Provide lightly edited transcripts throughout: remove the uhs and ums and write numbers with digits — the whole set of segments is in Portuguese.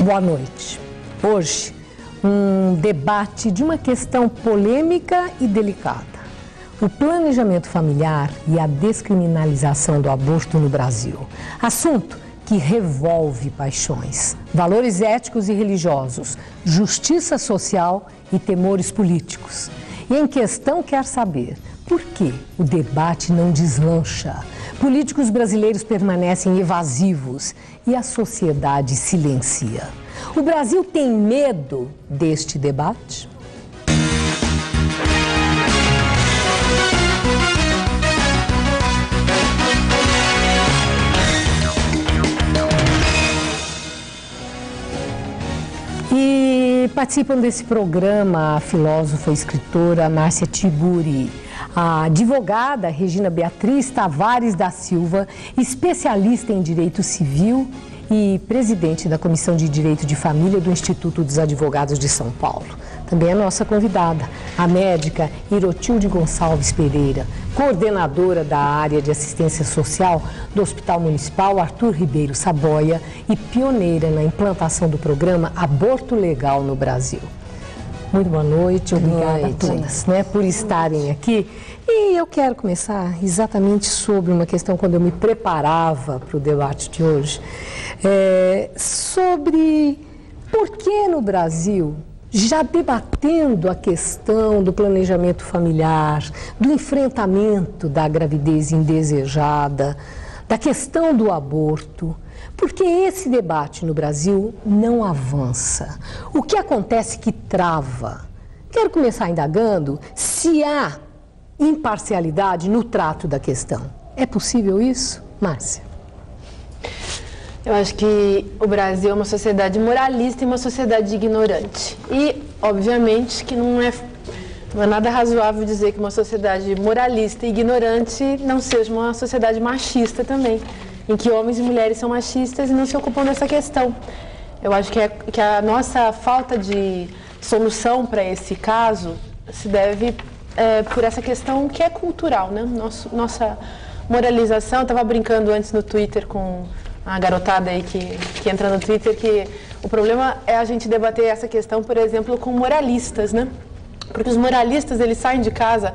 Boa noite. Hoje, um debate de uma questão polêmica e delicada. O planejamento familiar e a descriminalização do aborto no Brasil. Assunto que revolve paixões, valores éticos e religiosos, justiça social e temores políticos. E em questão quer saber por que o debate não deslancha. Políticos brasileiros permanecem evasivos e a sociedade silencia. O Brasil tem medo deste debate? E participam desse programa a filósofa e escritora Márcia Tiburi, a advogada Regina Beatriz Tavares da Silva, especialista em direito civil e presidente da Comissão de Direito de Família do Instituto dos Advogados de São Paulo. Também a nossa convidada, a médica Irotilde Gonçalves Pereira, coordenadora da área de assistência social do Hospital Municipal Arthur Ribeiro Saboia e pioneira na implantação do programa Aborto Legal no Brasil. Muito boa noite, obrigada a todas, por estarem aqui. E eu quero começar exatamente sobre uma questão, quando eu me preparava para o debate de hoje, sobre por que no Brasil, já debatendo a questão do planejamento familiar, do enfrentamento da gravidez indesejada, da questão do aborto, porque esse debate no Brasil não avança. O que acontece que trava? Quero começar indagando se há imparcialidade no trato da questão. É possível isso, Márcia? Eu acho que o Brasil é uma sociedade moralista e uma sociedade ignorante. E, obviamente, que não é nada razoável dizer que uma sociedade moralista e ignorante não seja uma sociedade machista também, em que homens e mulheres são machistas e não se ocupam dessa questão. Eu acho que a nossa falta de solução para esse caso se deve por essa questão que é cultural, né? Nossa moralização. Eu estava brincando antes no Twitter com a garotada aí que entra no Twitter, que o problema é a gente debater essa questão, por exemplo, com moralistas, né? Porque os moralistas, eles saem de casa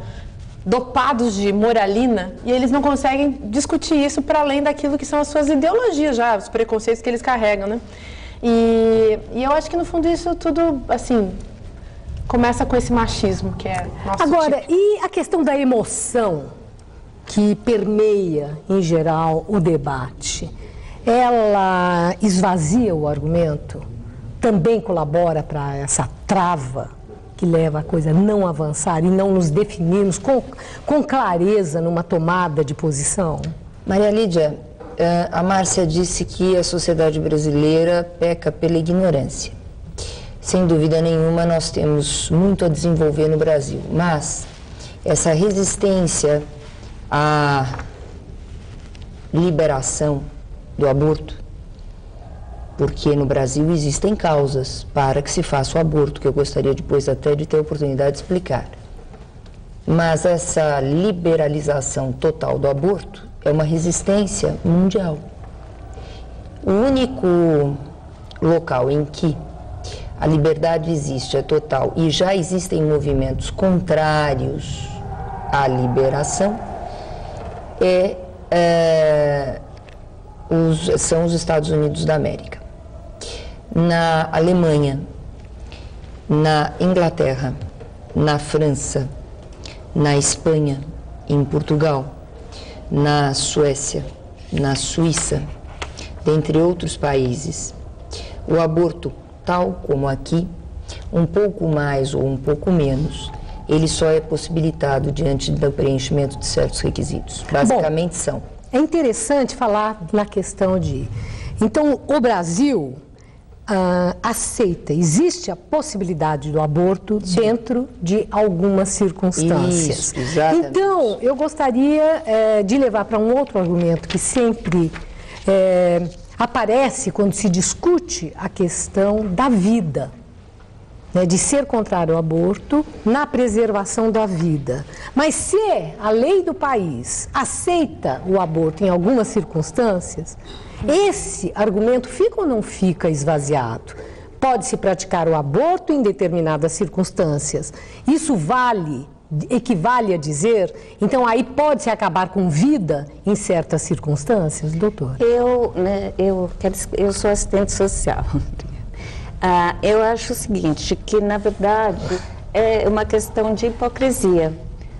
dopados de moralina e eles não conseguem discutir isso para além daquilo que são as suas ideologias já, os preconceitos que eles carregam, né? E eu acho que no fundo isso tudo, assim, começa com esse machismo que é nosso Agora, tipo. E a questão da emoção que permeia, em geral, o debate, ela esvazia o argumento? Também colabora para essa trava que leva a coisa a não avançar e não nos definirmos com clareza numa tomada de posição? Maria Lídia, a Márcia disse que a sociedade brasileira peca pela ignorância. Sem dúvida nenhuma, nós temos muito a desenvolver no Brasil, mas essa resistência à liberação do aborto, porque no Brasil existem causas para que se faça o aborto, que eu gostaria depois até de ter a oportunidade de explicar. Mas essa liberalização total do aborto é uma resistência mundial. O único local em que a liberdade existe, é total, e já existem movimentos contrários à liberação, são os Estados Unidos da América. Na Alemanha, na Inglaterra, na França, na Espanha, em Portugal, na Suécia, na Suíça, dentre outros países, o aborto, tal como aqui, um pouco mais ou um pouco menos, ele só é possibilitado diante do preenchimento de certos requisitos. Basicamente são. É interessante falar na questão de... Então, o Brasil aceita, existe a possibilidade do aborto dentro de algumas circunstâncias. Isso, exatamente. Então, eu gostaria de levar para um outro argumento que sempre aparece quando se discute a questão da vida. né, de ser contrário ao aborto na preservação da vida. Mas se a lei do país aceita o aborto em algumas circunstâncias, esse argumento fica ou não fica esvaziado? Pode-se praticar o aborto em determinadas circunstâncias. Isso equivale a dizer, então aí pode-se acabar com vida em certas circunstâncias, doutor? Eu sou assistente social. Eu acho o seguinte, que na verdade é uma questão de hipocrisia,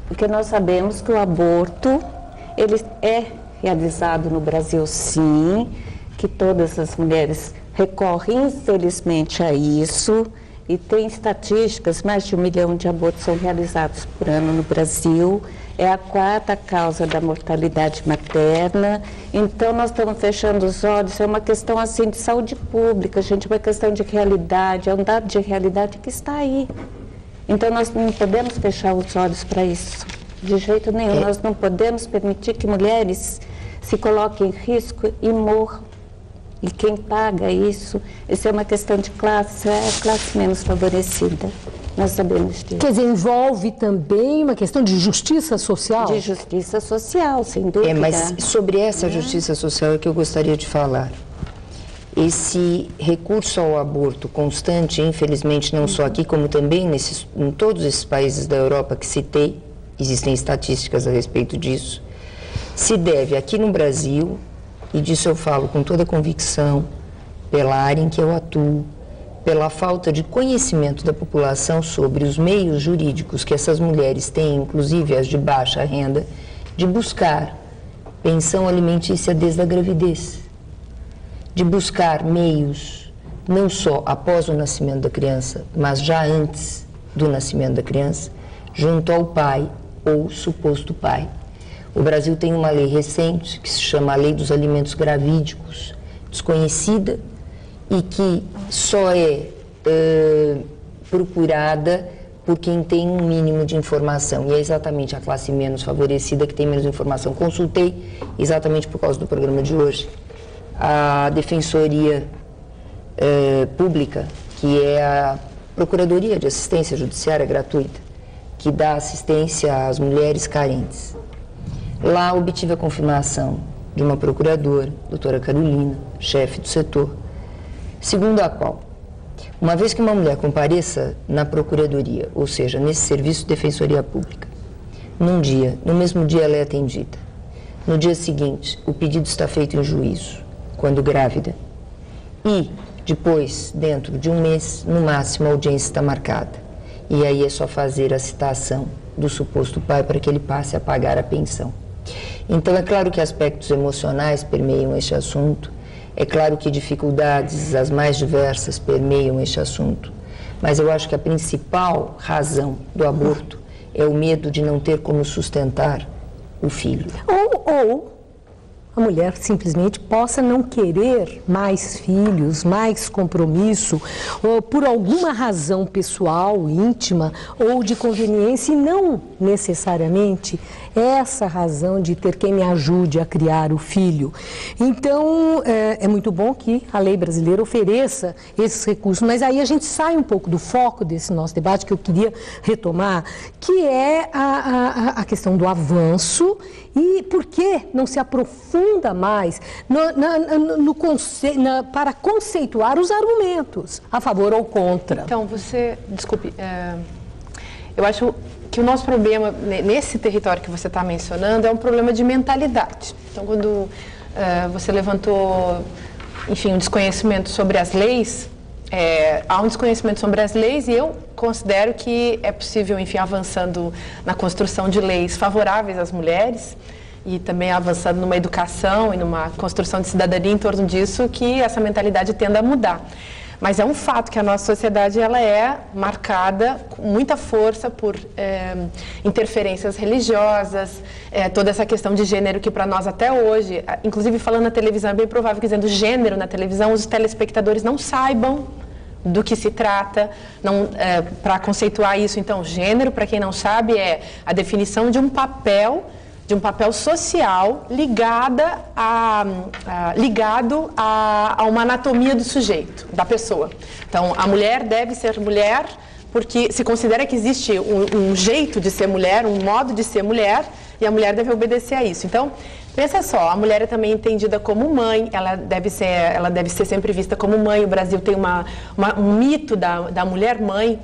porque nós sabemos que o aborto, ele é realizado no Brasil sim, que todas as mulheres recorrem infelizmente a isso, e tem estatísticas, mais de 1 milhão de abortos são realizados por ano no Brasil, é a 4ª causa da mortalidade materna, então nós estamos fechando os olhos, é uma questão assim de saúde pública, gente, uma questão de realidade, é um dado de realidade que está aí. Então nós não podemos fechar os olhos para isso, de jeito nenhum, nós não podemos permitir que mulheres se coloquem em risco e morram. E quem paga isso é uma questão de classe, é a classe menos favorecida. Nós sabemos disso. Quer dizer, envolve também uma questão de justiça social? De justiça social, sem dúvida. Mas sobre essa justiça social é que eu gostaria de falar. Esse recurso ao aborto constante, infelizmente, não só aqui, como também em todos esses países da Europa que citei, existem estatísticas a respeito disso, se deve aqui no Brasil, e disso eu falo com toda convicção, pela área em que eu atuo, pela falta de conhecimento da população sobre os meios jurídicos que essas mulheres têm, inclusive as de baixa renda, de buscar pensão alimentícia desde a gravidez, de buscar meios não só após o nascimento da criança, mas já antes do nascimento da criança, junto ao pai ou suposto pai. O Brasil tem uma lei recente que se chama a Lei dos Alimentos Gravídicos, desconhecida e que só é procurada por quem tem um mínimo de informação. E é exatamente a classe menos favorecida que tem menos informação. Consultei, exatamente por causa do programa de hoje, a Defensoria Pública, que é a Procuradoria de Assistência Judiciária Gratuita, que dá assistência às mulheres carentes. Lá obtive a confirmação de uma procuradora, doutora Carolina, chefe do setor, segundo a qual, uma vez que uma mulher compareça na procuradoria, ou seja, nesse serviço de defensoria pública, no mesmo dia ela é atendida. No dia seguinte, o pedido está feito em juízo, quando grávida. E depois, dentro de um mês, no máximo, a audiência está marcada. E aí é só fazer a citação do suposto pai para que ele passe a pagar a pensão. Então, é claro que aspectos emocionais permeiam este assunto, é claro que dificuldades as mais diversas permeiam este assunto, mas eu acho que a principal razão do aborto é o medo de não ter como sustentar o filho. Ou a mulher simplesmente possa não querer mais filhos, mais compromisso, ou por alguma razão pessoal, íntima ou de conveniência, e não necessariamente essa razão de ter quem me ajude a criar o filho. Então, é muito bom que a lei brasileira ofereça esses recursos, mas aí a gente sai um pouco do foco desse nosso debate, que eu queria retomar, que é a questão do avanço e por que não se aprofunda mais para conceituar os argumentos a favor ou contra. Então, eu acho que o nosso problema nesse território que você está mencionando é um problema de mentalidade. Então, quando você levantou, enfim, um desconhecimento sobre as leis, há um desconhecimento sobre as leis e eu considero que é possível, enfim, avançando na construção de leis favoráveis às mulheres e também avançando numa educação e numa construção de cidadania em torno disso, que essa mentalidade tenda a mudar. Mas é um fato que a nossa sociedade ela é marcada com muita força por interferências religiosas, toda essa questão de gênero que para nós até hoje, inclusive falando na televisão, é bem provável que dizendo gênero na televisão, os telespectadores não saibam do que se trata. Para conceituar isso, então, gênero, para quem não sabe, é a definição de um papel social ligado a uma anatomia do sujeito, da pessoa. Então, a mulher deve ser mulher porque se considera que existe um jeito de ser mulher, um modo de ser mulher, e a mulher deve obedecer a isso. Então, pensa só, a mulher é também entendida como mãe, ela deve ser sempre vista como mãe. O Brasil tem um mito da mulher mãe,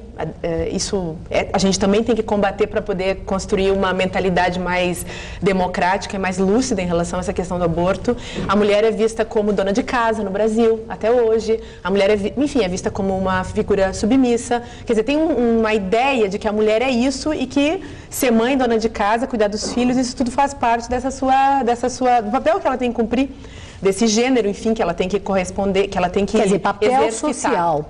a gente também tem que combater para poder construir uma mentalidade mais democrática e mais lúcida em relação a essa questão do aborto. A mulher é vista como dona de casa no Brasil, até hoje. A mulher, é vista como uma figura submissa. Quer dizer, tem uma ideia de que a mulher é isso e que ser mãe, dona de casa, cuidar dos filhos, isso tudo faz parte do papel que ela tem que cumprir, desse gênero, enfim, que ela tem que corresponder, que ela tem que Quer dizer, papel exercitar. social.